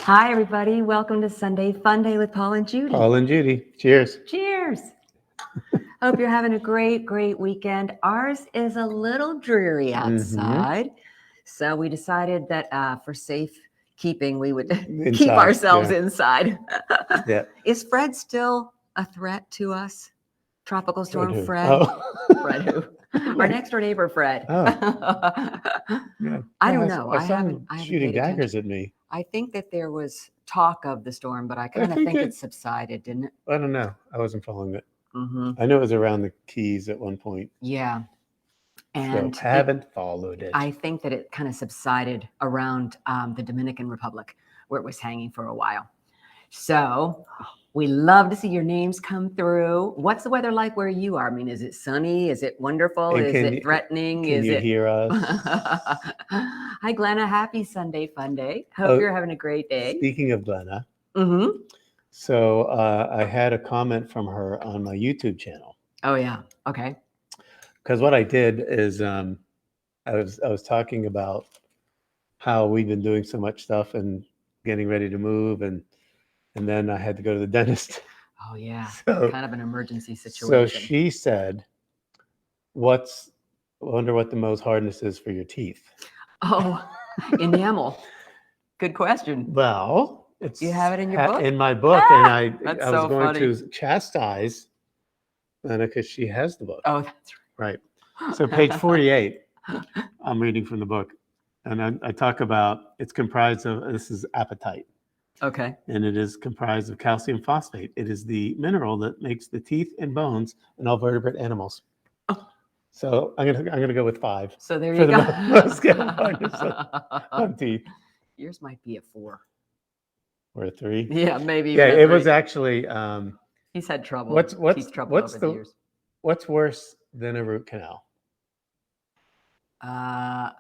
Hi, everybody. Welcome to Sunday Fun Day with Paul and Judy. Paul and Judy. Cheers. Cheers. Hope you're having a great weekend. Ours is a little dreary outside. So we decided that for safekeeping, we would keep ourselves inside. Yeah. Is Fred still a threat to us? Tropical Storm Fred? Oh. Fred who? Our next door neighbor, Fred. Oh. Yeah. I don't know. I saw him shooting daggers at me. I think that there was talk of the storm, but I kind of think it subsided, didn't it? I don't know. I wasn't following it. Mm-hmm. I know it was around the Keys at one point. Yeah. And so haven't followed it. I think that it kind of subsided around the Dominican Republic, where it was hanging for a while. So we love to see your names come through. What's the weather like where you are? I mean, is it sunny? Is it wonderful? Is it threatening? Can you hear us? Hi, Glenna. Happy Sunday Fun Day. Hope you're having a great day. Speaking of Glenna, so I had a comment from her on my YouTube channel. Oh, yeah. Okay. Because what I did is I was talking about how we've been doing so much stuff and getting ready to move, and then I had to go to the dentist. Oh yeah, so, kind of an emergency situation. So she said, wonder what the Mohs hardness is for your teeth? Oh, enamel. Good question. Well, you have it in your book? In my book, and I was going funny. to chastise Anna because she has the book. Oh, that's right. So page 48, I'm reading from the book, and I talk about it's comprised of, this is apatite. Okay. And it is comprised of calcium phosphate. It is the mineral that makes the teeth and bones in all vertebrate animals. Oh. So I'm gonna go with 5. So there you go. On teeth. Yours might be a 4. Or a 3. Yeah, maybe. Yeah, it was actually. He's had trouble. What's worse than a root canal?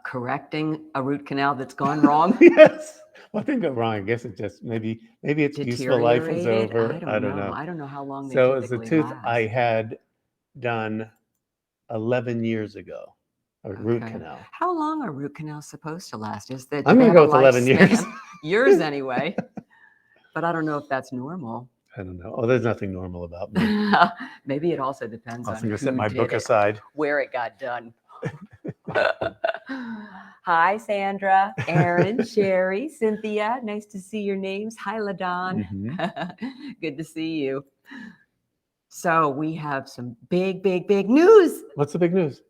Correcting a root canal that's gone wrong. Yes. Well, I didn't go wrong. I guess it just maybe its useful life is over. I don't know. I don't know how long. So it was a tooth I had done 11 years ago. A root canal. How long are root canals supposed to last? Is that I'm going to go with 11 years. Yours anyway. But I don't know if that's normal. I don't know. Oh, there's nothing normal about me. Maybe it also depends on I'm going to set my book aside. Where it got done. Hi, Sandra, Aaron, Sherry, Cynthia. Nice to see your names. Hi, LaDon. Good to see you. So we have some big news. What's the big news?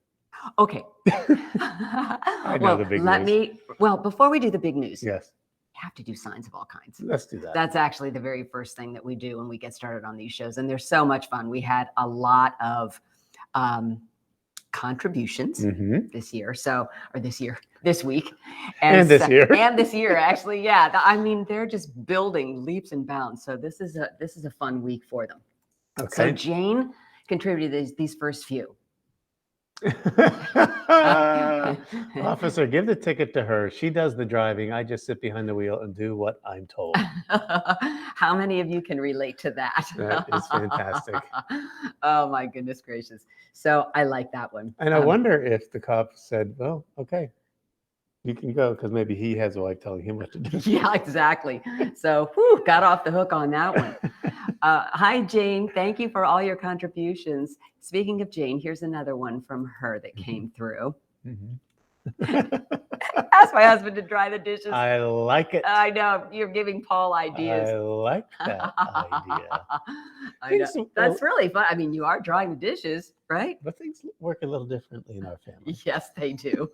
Okay. I know the big news. Well, before we do the big news. Yes. You have to do signs of all kinds. Let's do that. That's actually the very first thing that we do when we get started on these shows. And they're so much fun. We had a lot of contributions this week. And this year, actually. Yeah. I mean, they're just building leaps and bounds. So this is a fun week for them. Okay. So Jane contributed these first few. Officer, give the ticket to her. She does the driving. I just sit behind the wheel and do what I'm told. How many of you can relate to that? That is fantastic. Oh my goodness gracious. So I like that one. And I wonder if the cop said, well, okay, you can go, because maybe he has a wife telling him what to do. Yeah, exactly. So got off the hook on that one. Hi, Jane. Thank you for all your contributions. Speaking of Jane, here's another one from her that came through. Ask my husband to dry the dishes. I like it. I know. You're giving Paul ideas. I like that idea. I know. That's really fun. I mean, you are drying the dishes, right? But things work a little differently in our family. Yes, they do.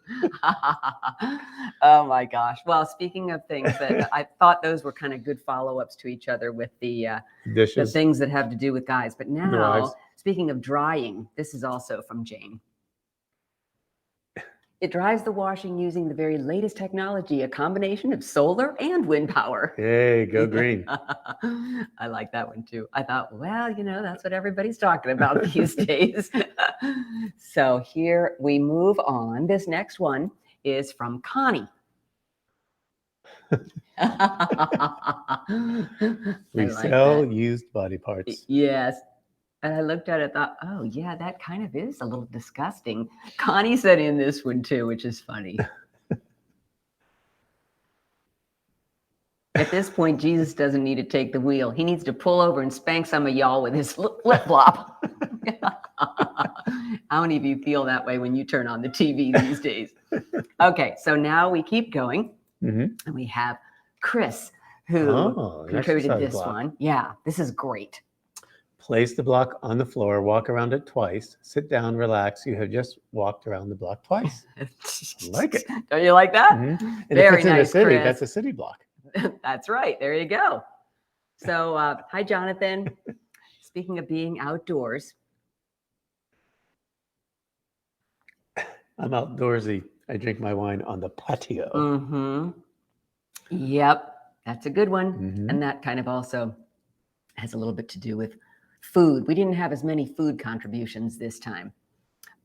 Oh, my gosh. Well, speaking of things that I thought those were kind of good follow-ups to each other with the dishes, the things that have to do with guys. But now, speaking of drying, this is also from Jane. It dries the washing using the very latest technology, a combination of solar and wind power. Hey, go green. I like that one too. I thought, well, that's what everybody's talking about these days. So here we move on. This next one is from Connie. We sell used body parts. Yes. And I looked at it and thought, oh, yeah, that kind of is a little disgusting. Connie said in this one, too, which is funny. At this point, Jesus doesn't need to take the wheel. He needs to pull over and spank some of y'all with his flip-flop. How many of you feel that way when you turn on the TV these days? Okay, so now we keep going. And we have Chris, who contributed this one. Yeah, this is great. Place the block on the floor, walk around it twice, sit down, relax. You have just walked around the block twice. I like it. Don't you like that? And Very if it's in nice, a city, Chris. that's a city block. That's right. There you go. So, hi, Jonathan. Speaking of being outdoors. I'm outdoorsy. I drink my wine on the patio. Yep, that's a good one. And that kind of also has a little bit to do with food. We didn't have as many food contributions this time,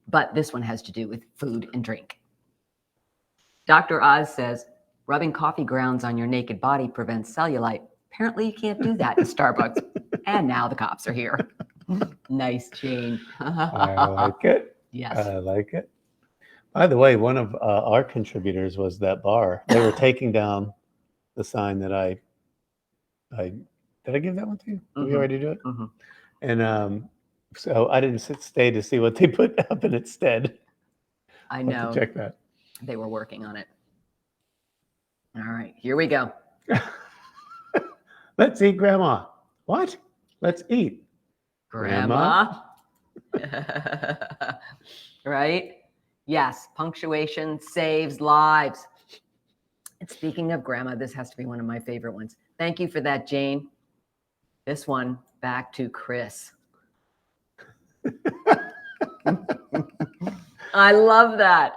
but this one has to do with food and drink. Dr. Oz says, rubbing coffee grounds on your naked body prevents cellulite. Apparently you can't do that in Starbucks. And now the cops are here. Nice, Jane. I like it. Yes. I like it. By the way, one of our contributors was that bar. They were taking down the sign that I did I give that one to you? Did we already do it? And so I didn't stay to see what they put up in its stead. I know. Check that. They were working on it. All right, here we go. Let's eat, Grandma. What? Let's eat. Grandma. Right? Yes, punctuation saves lives. And speaking of Grandma, this has to be one of my favorite ones. Thank you for that, Jane. This one, back to Chris. I love that.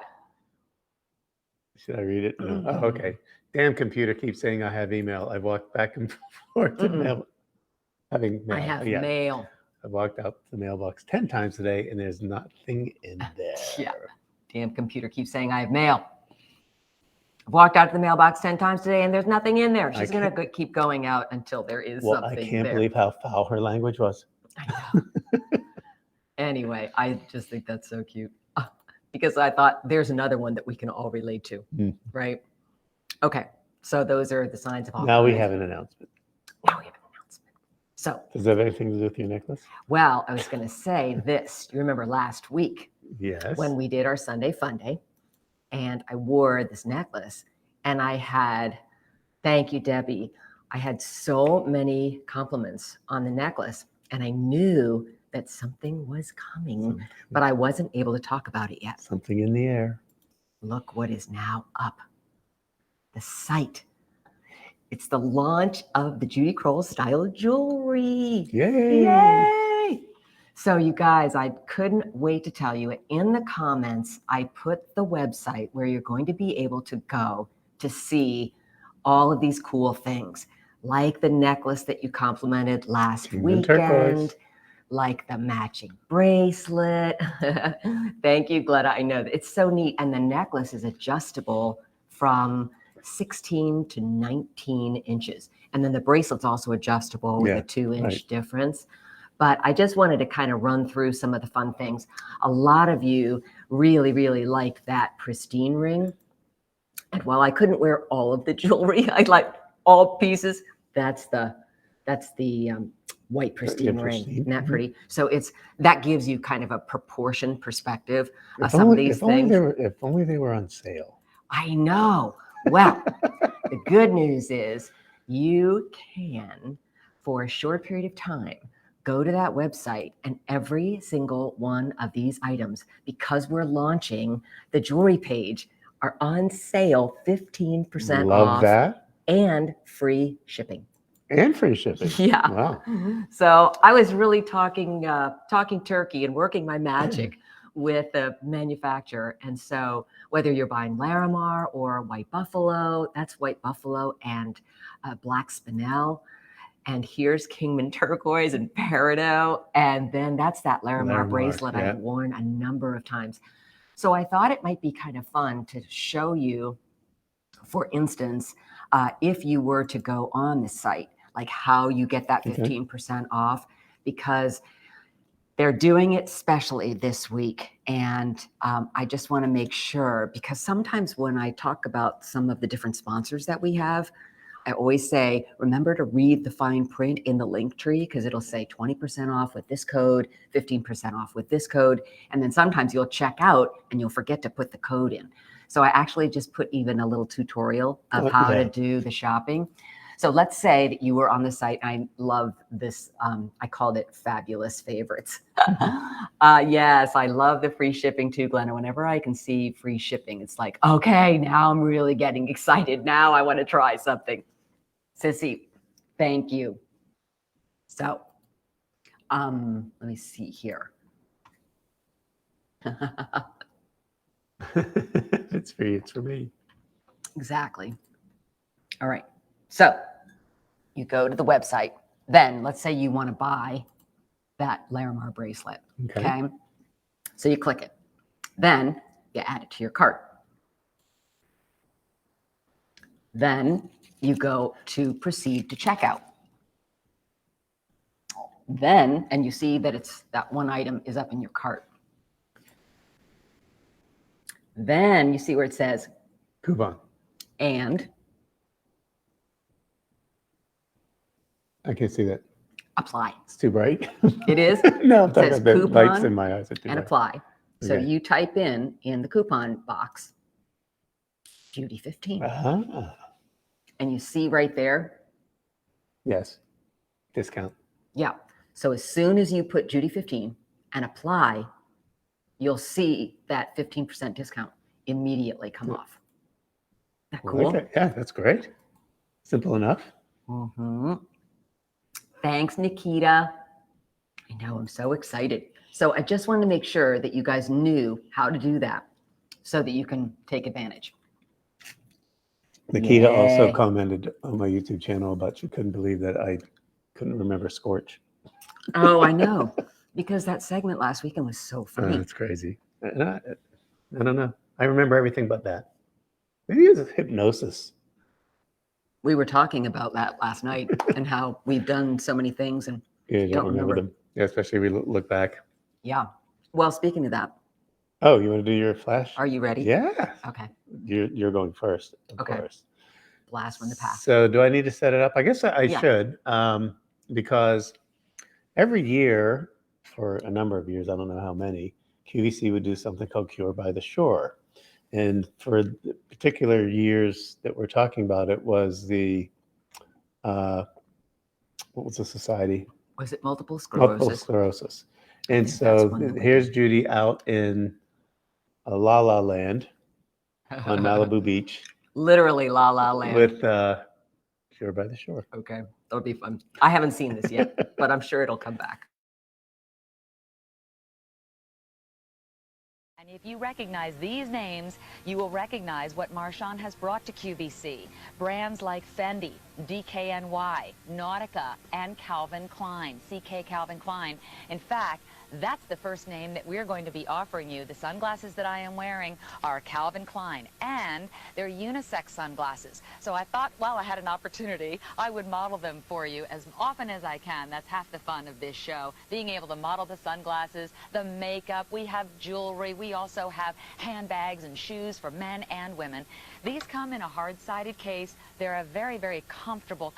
Should I read it? No. Oh, okay. Damn computer keeps saying I have email. I've walked back and forth to mail. Having mail. I have mail. I've walked out the mailbox 10 times today and there's nothing in there. Yeah. Damn computer keeps saying I have mail. I've walked out to the mailbox 10 times today and there's nothing in there. She's going to keep going out until there is something there. I can't believe how foul her language was. I know. Anyway, I just think that's so cute. Because I thought there's another one that we can all relate to, right? Okay, so those are the signs of all. Now we have an announcement. So does that have anything to do with your necklace? Well, I was going to say this. You remember last week? Yes. When we did our Sunday Fun Day, and I wore this necklace, and I had, thank you, Debbie. I had so many compliments on the necklace, and I knew that something was coming, but I wasn't able to talk about it yet. Something in the air. Look what is now up. The site. It's the launch of the Judy Kroll style jewelry. Yay! Yay! So you guys, I couldn't wait to tell you. In the comments, I put the website where you're going to be able to go to see all of these cool things, like the necklace that you complimented last weekend, like the matching bracelet. Thank you, Gletta. I know that it's so neat. And the necklace is adjustable from 16 to 19 inches. And then the bracelet's also adjustable with a 2-inch difference. But I just wanted to kind of run through some of the fun things. A lot of you really, really like that pristine ring. And while I couldn't wear all of the jewelry, I like all pieces. That's the white pristine ring. Isn't that pretty? So that gives you kind of a proportion perspective of some of these things. If only they were on sale. I know. Well, the good news is you can, for a short period of time, go to that website, and every single one of these items, because we're launching the jewelry page, are on sale 15% off. Love that. And free shipping. And free shipping. Yeah. Wow. So I was really talking turkey and working my magic with the manufacturer. And so whether you're buying Larimar or White Buffalo, that's White Buffalo and Black Spinel. And here's Kingman Turquoise and Peridot. And then that's that Larimar bracelet I've worn a number of times. So I thought it might be kind of fun to show you, for instance, if you were to go on the site, like how you get that 15% off, because they're doing it specially this week. And I just want to make sure, because sometimes when I talk about some of the different sponsors that we have, I always say, remember to read the fine print in the link tree because it'll say 20% off with this code, 15% off with this code. And then sometimes you'll check out and you'll forget to put the code in. So I actually just put even a little tutorial of how to do the shopping. So let's say that you were on the site. I love this. I called it Fabulous Favorites. Yes, I love the free shipping too, Glenna. Whenever I can see free shipping, it's like, okay, now I'm really getting excited. Now I want to try something. Sissy, thank you. So let me see here. It's free, it's for me. Exactly. All right. So you go to the website. Then let's say you want to buy that Larimar bracelet. Okay. So you click it. Then you add it to your cart. Then you go to proceed to checkout. Then, and you see that it's that one item is up in your cart. Then you see where it says coupon. And I can't see that. Apply. It's too bright. It is? No, I'm It talking says about the coupon lights in my eyes are too and bright. apply. So Okay. you type in the coupon box, Judy 15. And you see right there. Yes. Discount. Yeah. So as soon as you put Judy 15 and apply, you'll see that 15% discount immediately come off. Isn't that cool? Okay. Yeah, that's great. Simple enough. Mm-hmm. Thanks, Nikita. I know, I'm so excited. So I just wanted to make sure that you guys knew how to do that so that you can take advantage. Nikita also Yay. commented on my YouTube channel about she couldn't believe that I couldn't remember Scorch. Oh, I know. Because that segment last weekend was so funny. That's crazy. I don't know. I remember everything but that. Maybe it was hypnosis. We were talking about that last night and how we've done so many things and Yeah, you don't remember them. Yeah, especially if we look back. Yeah. Well, speaking of that. Oh, you want to do your flash? Are you ready? Yeah. Okay. You're going first, of course. Blast from the past. So do I need to set it up? I guess I should, because every year for a number of years, I don't know how many, QVC would do something called Cure by the Shore. And for the particular years that we're talking about, it was the, what was the society? Was it multiple sclerosis? Multiple sclerosis. And so here's Judy out in La La Land on Malibu Beach. Literally La La Land. With Cure by the Shore. Okay, that'll be fun. I haven't seen this yet, but I'm sure it'll come back. And if you recognize these names, you will recognize what Marshawn has brought to QVC. Brands like Fendi, DKNY, Nautica, and Calvin Klein, CK Calvin Klein. In fact, that's the first name that we're going to be offering you. The sunglasses that I am wearing are Calvin Klein, and they're unisex sunglasses. So I thought, while I had an opportunity, I would model them for you as often as I can. That's half the fun of this show, being able to model the sunglasses, the makeup. We have jewelry. We also have handbags and shoes for men and women. These come in a hard-sided case. They're a very, very comfortable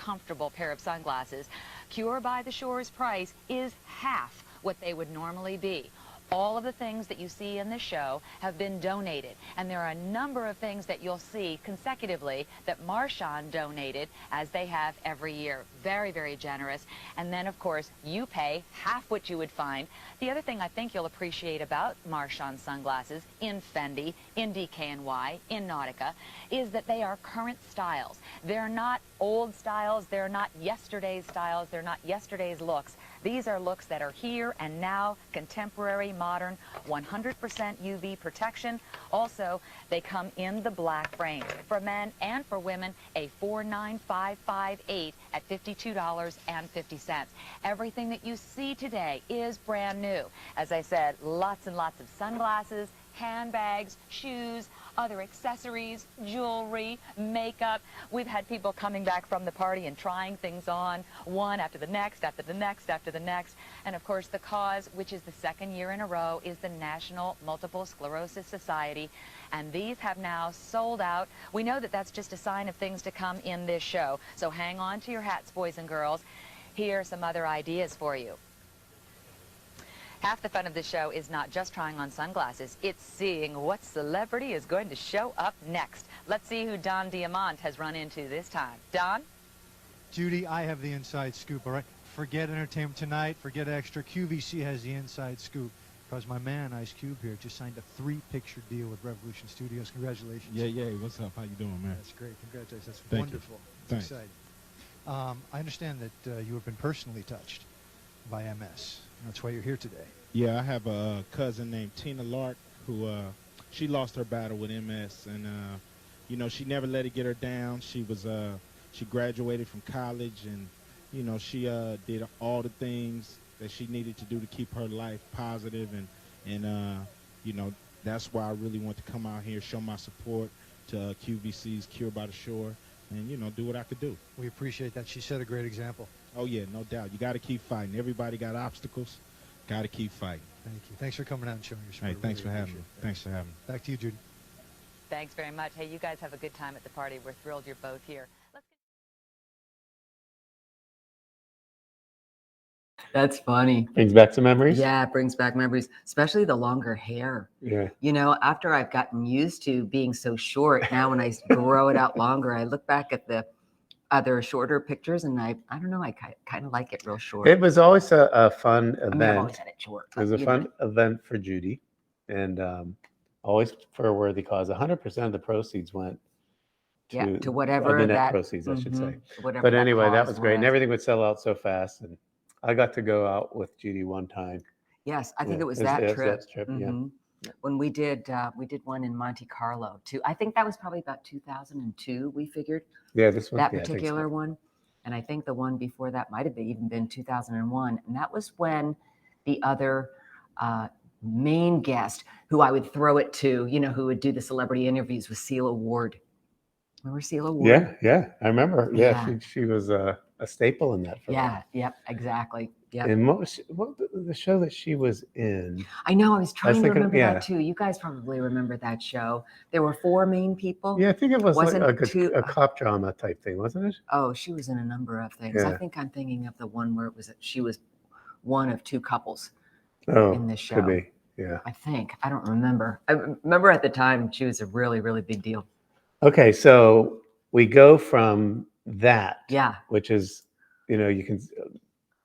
pair of sunglasses. Cure by the Shore's price is half what they would normally be. All of the things that you see in this show have been donated, and there are a number of things that you'll see consecutively that Marshawn donated, as they have every year. Very, very generous. And then, of course, you pay half what you would find. The other thing I think you'll appreciate about Marshawn sunglasses in Fendi, in DKNY, in Nautica, is that they are current styles. They're not old styles. They're not yesterday's styles. They're not yesterday's looks. These are looks that are here and now, contemporary, modern, 100% UV protection. Also, they come in the black frame. For men and for women, a 49558 at $52.50. Everything that you see today is brand new. As I said, lots and lots of sunglasses, handbags, shoes, other accessories, jewelry, makeup. We've had people coming back from the party and trying things on, one after the next, after the next, after the next. And of course, the cause, which is the second year in a row, is the National Multiple Sclerosis Society. And these have now sold out. We know that that's just a sign of things to come in this show. So hang on to your hats, boys and girls. Here are some other ideas for you. Half the fun of the show is not just trying on sunglasses, it's seeing what celebrity is going to show up next. Let's see who Don Diamant has run into this time. Don? Judy, I have the inside scoop, all right? Forget Entertainment Tonight, forget Extra. QVC has the inside scoop because my man, Ice Cube here, just signed a 3-picture deal with Revolution Studios. Congratulations. Yeah. What's up? How you doing, man? That's great. Congratulations. That's Thank wonderful. you. It's exciting. I understand that you have been personally touched by MS. That's why you're here today. Yeah, I have a cousin named Tina Lark who she lost her battle with MS, and you know, she never let it get her down. She was she graduated from college, and you know, she did all the things that she needed to do to keep her life positive, and you know, that's why I really want to come out here, show my support to QVC's Cure by the Shore, and you know, do what I could do. We appreciate that. She set a great example. Oh yeah, no doubt. You got to keep fighting. Everybody got obstacles. Got to keep fighting. Thank you. Thanks for coming out and showing your support. Hey, thanks for Really having me. appreciate it. Thanks for having me. Back to you, Judy. Thanks very much. Hey, you guys have a good time at the party. We're thrilled you're both here. That's funny. Brings back some memories. Yeah, it brings back memories, especially the longer hair. Yeah. You know, after I've gotten used to being so short, now when I grow it out longer, I look back at the other shorter pictures and I don't know, I kind of like it real short. It was always a fun I event. mean, I've always had it short. It was a fun event for Judy, and always for a worthy cause. 100% of the proceeds went to whatever the net that proceeds, I should say. Whatever But anyway, that cause was great, and everything would sell out so fast. And I got to go out with Judy one time. Yes, I think Yeah, it was that trip. Yeah. Mhm. When we did one in Monte Carlo too. I think that was probably about 2002. We figured Yeah, this one. that yeah, I think so. particular one, and I think the one before that might have even been 2001. And that was when the other main guest, who I would throw it to, you know, who would do the celebrity interviews, was Celia Ward. Remember Celia Ward? Yeah, I remember. Yeah, Yeah. she was a staple in that. For a Yeah. while. Yep. Exactly. Yep. And what the show that she was in? I know. I was trying to thinking- remember yeah. that too. You guys probably remember that show. There were 4 main people. Yeah, I think it was Wasn't like too- a cop drama type thing, wasn't it? Oh, she was in a number of things. I Yeah. think I'm thinking of the one where she was one of 2 couples Oh, in this show. could be. Yeah. I think. I don't remember. I remember at the time she was a really, really big deal. Okay, so we go from that, Yeah. which is, you know, you can.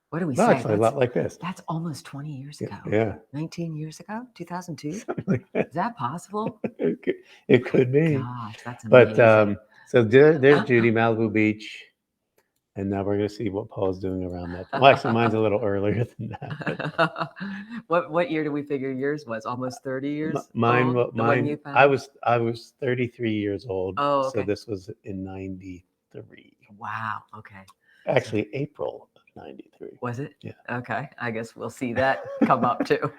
What do we No, say? actually, a lot like this. That's almost 20 years ago. Yeah, 19 years ago? 2002? something like that. Is that possible? It could be. Gosh, that's amazing. But so there's Judy, Malibu Beach, and now we're gonna see what Paul's doing around that. Well, actually, mine's a little earlier than that. But What year do we figure yours was? Almost 30 years? mine, old? The one you found? I was 33 years old. Oh, So okay. this was in '93. Wow. Okay. Actually, April of '93. Was it? Yeah. Okay. I guess we'll see that come up too.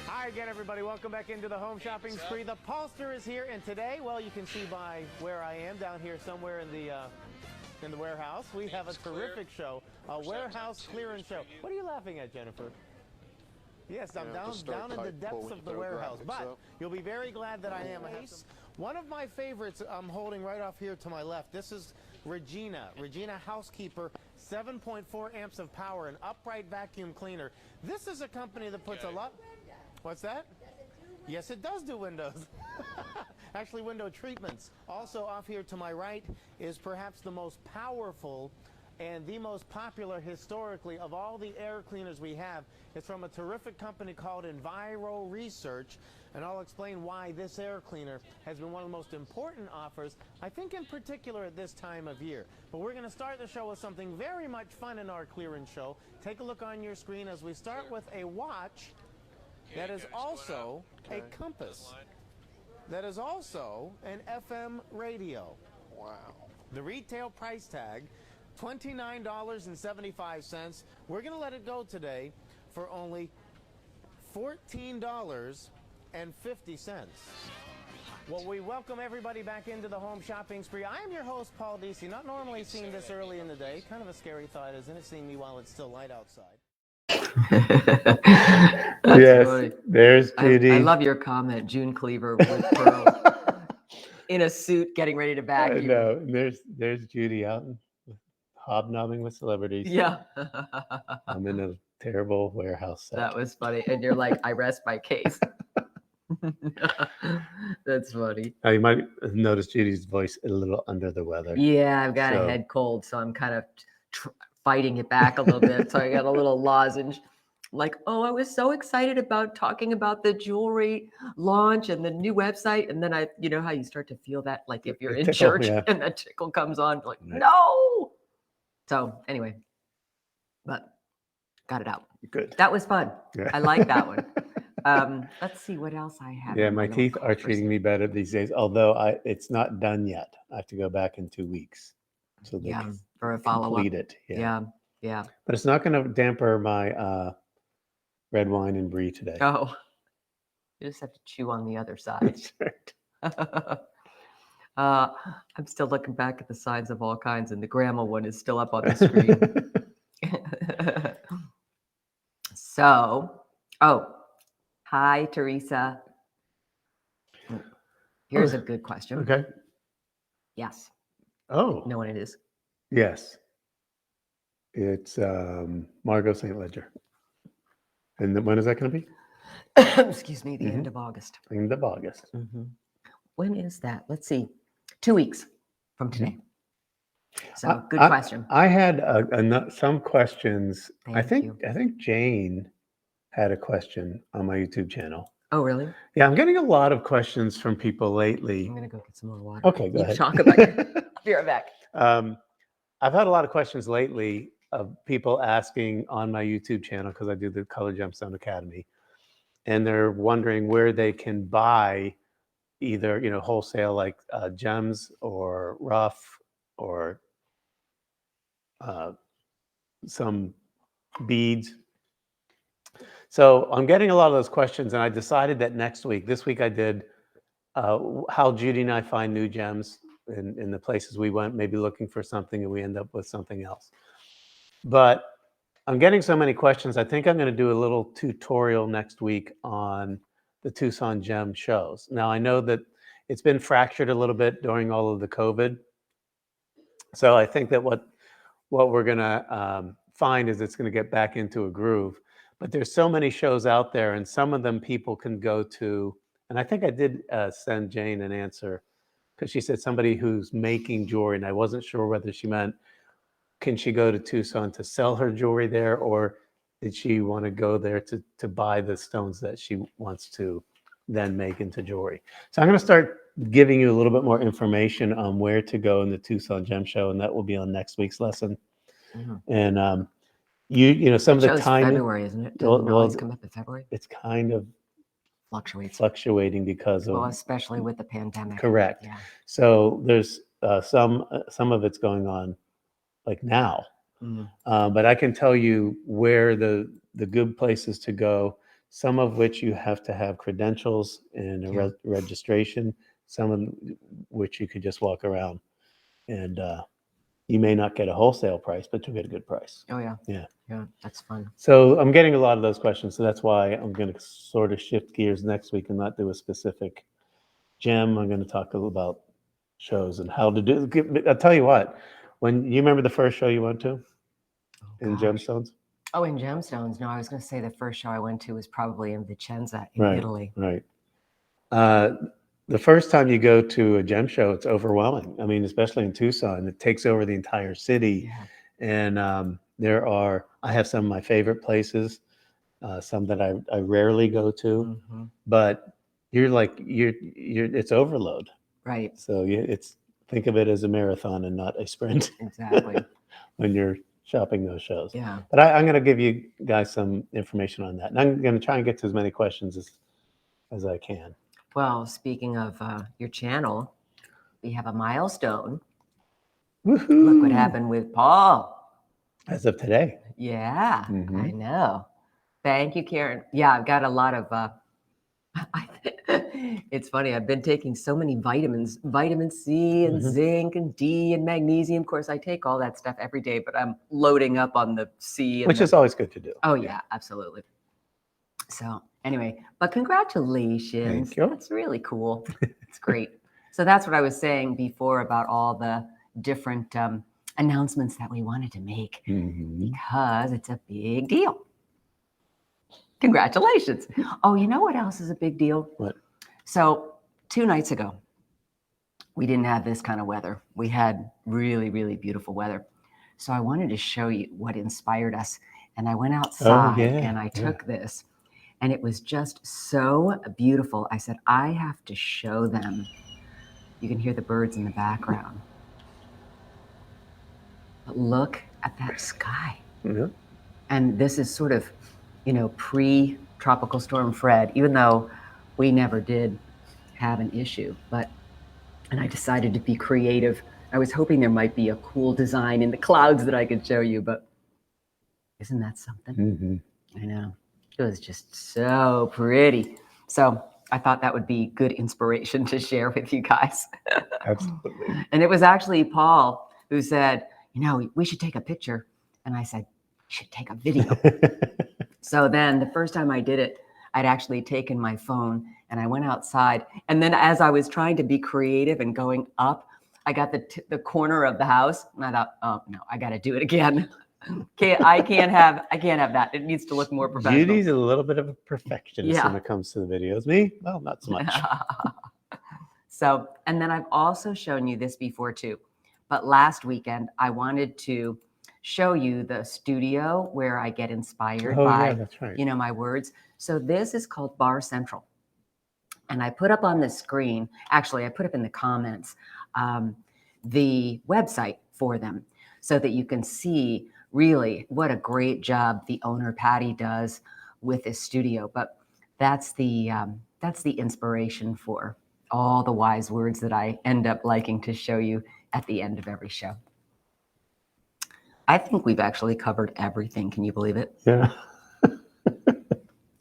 Hi again, everybody. Welcome back into the home shopping spree. The Pollster is here, and today, well, you can see by where I am down here somewhere in the warehouse. We have a terrific show, a warehouse clearance show. What are you laughing at, Jennifer? Yes, I'm down in the depths of the warehouse, but you'll be very glad that I am. One of my favorites I'm holding right off here to my left. This is Regina Housekeeper, 7.4 amps of power, an upright vacuum cleaner. This is a company that puts a lot. What's that? Yes, it does do windows. Actually, window treatments. Also off here to my right is perhaps the most powerful and the most popular historically of all the air cleaners we have. It's from a terrific company called Enviro Research, and I'll explain why this air cleaner has been one of the most important offers, I think in particular at this time of year. But we're going to start the show with something very much fun in our clearance show. Take a look on your screen as we start with a watch that is also a compass, that is also an FM radio. Wow. The retail price tag $29.75. We're going to let it go today for only $14.50. Well, we welcome everybody back into the home shopping spree. I am your host, Paul Deasy. Not normally seen this early in the day. Kind of a scary thought, isn't it? Seeing me while it's still light outside. That's Yes, funny. there's Judy. I love your comment, June Cleaver with pearls in a suit getting ready to I vacuum. know. And there's Judy out hobnobbing with celebrities. Yeah. I'm in a terrible warehouse set. That was funny. And you're like, I rest my case. That's funny. Now, you might have noticed Judy's voice a little under the weather. Yeah, I've got a So- head cold, so I'm kind of fighting it back a little bit. So I got a little lozenge. Like, oh, I was so excited about talking about the jewelry launch and the new website. And then you know how you start to feel that, like if you're in Tickle, church yeah. and that tickle comes on, like, Right. no. So anyway, but got it out. Good. That was fun. Yeah. I like that one. Let's see what else I have. Yeah, in my little teeth are coffers. treating me better these days, although it's not done yet. I have to go back in 2 weeks. So they Yeah, can for a follow-up. complete it. Yeah, yeah. But it's not going to damper my red wine and brie today. Oh, you just have to chew on the other side. That's right. I'm still looking back at the signs of all kinds, and the grandma one is still up on the screen. So, hi, Teresa. Here's a good question. Okay. Yes. Oh, Know what it is? yes. It's Margot St. Ledger. And when is that going to be? Excuse me, the end of August. End of August. When is that? Let's see. 2 weeks from today. So, good I- question. I had some questions. I Thank think you. I think Jane had a question on my YouTube channel. Oh, really? Yeah, I'm getting a lot of questions from people lately. I'm going to go get some more water. Okay, go You ahead. talk about it. I'll be right back. I've had a lot of questions lately of people asking on my YouTube channel, because I do the Color Gemstone Academy, and they're wondering where they can buy either, wholesale, like gems or rough or some beads. So I'm getting a lot of those questions, and I decided that this week I did how Judy and I find new gems in the places we went, maybe looking for something, and we end up with something else. But I'm getting so many questions. I think I'm going to do a little tutorial next week on the Tucson Gem shows. Now, I know that it's been fractured a little bit during all of the COVID. So I think that what we're going to find is it's going to get back into a groove. But there's so many shows out there, and some of them people can go to. And I think I did send Jane an answer, because she said somebody who's making jewelry, and I wasn't sure whether she meant, can she go to Tucson to sell her jewelry there, or did she want to go there to buy the stones that she wants to then make into jewelry? So I'm going to start giving you a little bit more information on where to go in the Tucson Gem Show, and that will be on next week's lesson. And some of the Show's timing, February, isn't it? Doesn't it always come up in February? it's kind of Fluctuates. fluctuating because of Well, especially with the pandemic. correct. Yeah. So there's some of it's going on like now, but I can tell you where the good places to go. Some of which you have to have credentials and a registration. Some of which you could just walk around, and you may not get a wholesale price, but you'll get a good price. Oh, yeah. Yeah. Yeah, that's fun. So I'm getting a lot of those questions. So that's why I'm going to sort of shift gears next week and not do a specific gem. I'm going to talk a little about shows and how to do. I'll tell you what, when you remember the first show you went to in gosh. Gemstones? Oh, in Gemstones. No, I was going to say the first show I went to was probably in Vicenza in Right. Italy. Right. The first time you go to a gem show, it's overwhelming. I mean, especially in Tucson, it takes over the entire city. Yeah. And I have some of my favorite places, some that I rarely go to, but it's overload. Right. So think of it as a marathon and not a sprint Exactly. when you're shopping those shows. Yeah. But I'm going to give you guys some information on that. And I'm going to try and get to as many questions as I can. Well, speaking of your channel, we have a milestone. Look what happened with Paul. As of today. Yeah, I Mhm. know. Thank you, Karen. Yeah, I've got a lot of, it's funny. I've been taking so many vitamins, vitamin C and Mhm. zinc and D and magnesium. Of course, I take all that stuff every day, but I'm loading up on the C and Which the, is always good to do. oh yeah, absolutely. So anyway, but congratulations. Thank you. That's really cool. It's great. So that's what I was saying before about all the different announcements that we wanted to make Mhm. because it's a big deal. Congratulations. Oh, you know what else is a big deal? What? So 2 nights ago, we didn't have this kind of weather. We had really, really beautiful weather. So I wanted to show you what inspired us. And I went outside and I took this, and it was just so beautiful. I said, I have to show them. You can hear the birds in the background. But look at that sky. Yeah. And this is sort of, you know, pre-Tropical Storm Fred, even though we never did have an issue. And I decided to be creative. I was hoping there might be a cool design in the clouds that I could show you, but isn't that something? Mhm. I know. It was just so pretty. So I thought that would be good inspiration to share with you guys. Absolutely. And it was actually Paul who said, you know, we should take a picture. And I said, we should take a video. So then the first time I did it, I'd actually taken my phone and I went outside. And then as I was trying to be creative and going up, I got the corner of the house. And I thought, oh no, I got to do it again. I can't have that. It needs to look more professional. Judy's a little bit of a perfectionist Yeah. when it comes to the videos. Me? Well, not so much. So, and then I've also shown you this before too. But last weekend, I wanted to show you the studio where I get inspired by, that's right. you know, my words. So this is called Bar Central. And I put up on the screen, actually, I put up in the comments, the website for them so that you can see really what a great job the owner, Patty, does with this studio. But that's the inspiration for all the wise words that I end up liking to show you at the end of every show. I think we've actually covered everything. Can you believe it? Yeah.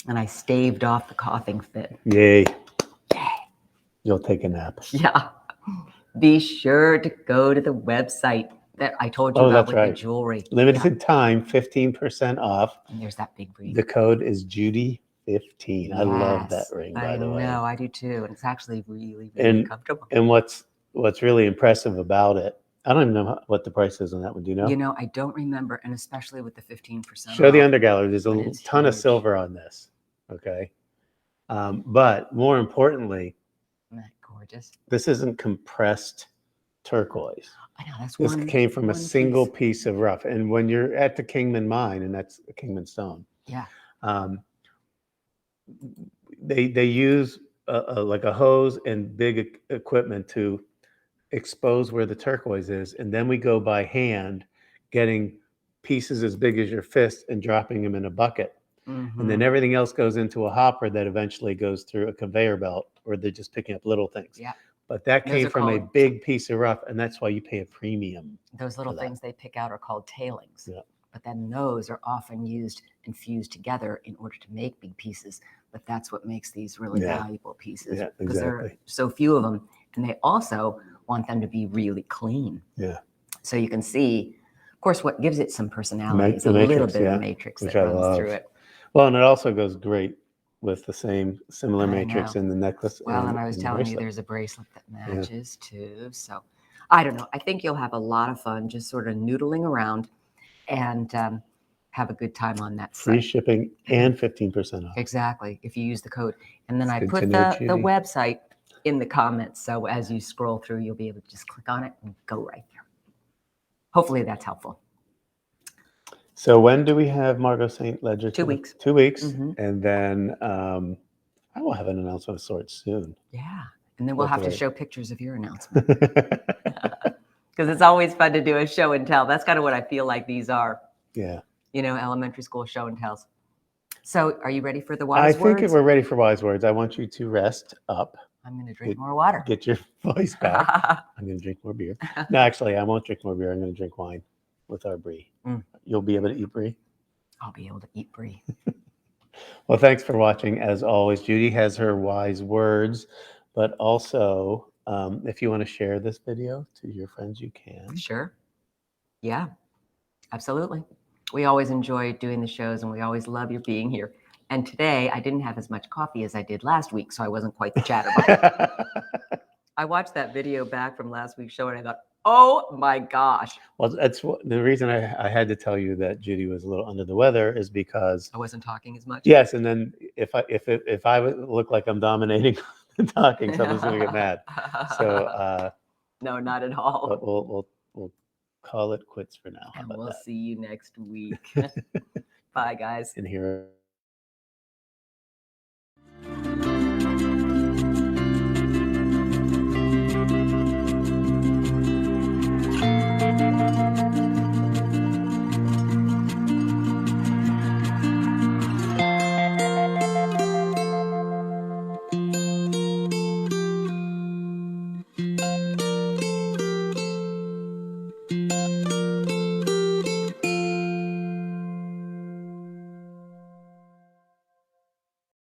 And I staved off the coughing fit. Yay. You'll take a nap. Yeah. Be sure to go to the website that I told you Oh, about that's with right. the jewelry. Limited time, 15% off. And there's that big ring. The code is Judy15. I love that Yes, ring, by the way. I know, I do too. And it's actually really, really And- comfortable. And what's really impressive about it, I don't even know what the price is on that one. Do you know? You know, I don't remember, and especially with the 15% Show the off. under gallery. There's but a it's ton of huge. silver on this. Okay. But more importantly, Isn't that gorgeous? this isn't compressed turquoise. I know, that's This one. came from a one single piece. piece of rough. And when you're at the Kingman mine, and that's a Kingman stone, Yeah. They use like a hose and big equipment to expose where the turquoise is, and then we go by hand getting pieces as big as your fist and dropping them in a bucket, and then Mhm. everything else goes into a hopper that eventually goes through a conveyor belt, or they're just picking up little things. Yeah. But that Those came are from a called- big piece of rough, and that's why you pay a premium. Those little for that. things they pick out are called tailings. Yeah. But then those are often used and fused together in order to make big pieces. But that's what makes these really Yeah. valuable pieces. Yeah, Because there are exactly. so few of them. And they also want them to be really clean. Yeah. So you can see, of course, what gives it some personality is a the little matrix, bit yeah, of matrix which that I runs love. through it. Well, and it also goes great with the similar I matrix know. in the necklace. Well, and I was the telling you bracelet. there's a bracelet that matches too. So I don't know. I think you'll have a lot of fun just sort of noodling around and have a good time on that Free site. shipping and 15% off. Exactly, if you use the code. And then It's I good put to know, the Judy. website in the comments. So as you scroll through, you'll be able to just click on it and go right there. Hopefully that's helpful. So when do we have Margot St. Ledger? 2 weeks. 2 weeks. Mhm. And then I will have an announcement of sorts soon. Yeah. And then we'll have to Hopefully. show pictures of your announcement because it's always fun to do a show and tell. That's kind of what I feel like these are, Yeah. you know, elementary school show and tells. So are you ready for the I wise think words? we're ready for wise words. I want you to rest up. I'm going to drink Get- more water. Get your voice back. I'm going to drink more beer. No, actually, I won't drink more beer. I'm going to drink wine with our brie. Mm. You'll be able to eat brie. I'll be able to eat brie. Well, thanks for watching. As always, Judy has her wise words, but also if you want to share this video to your friends, you can. Sure. Yeah, absolutely. We always enjoy doing the shows and we always love you being here. And today I didn't have as much coffee as I did last week, so I wasn't quite the chatterbox. I watched that video back from last week's show and I thought, oh my gosh. Well, that's the reason I had to tell you that Judy was a little under the weather is because I wasn't talking as much. yes, and then if I would look like I'm dominating the talking, someone's gonna get mad. So no, not at all. but we'll call it quits for now. How And about we'll that? see you next week. Bye, guys. And here.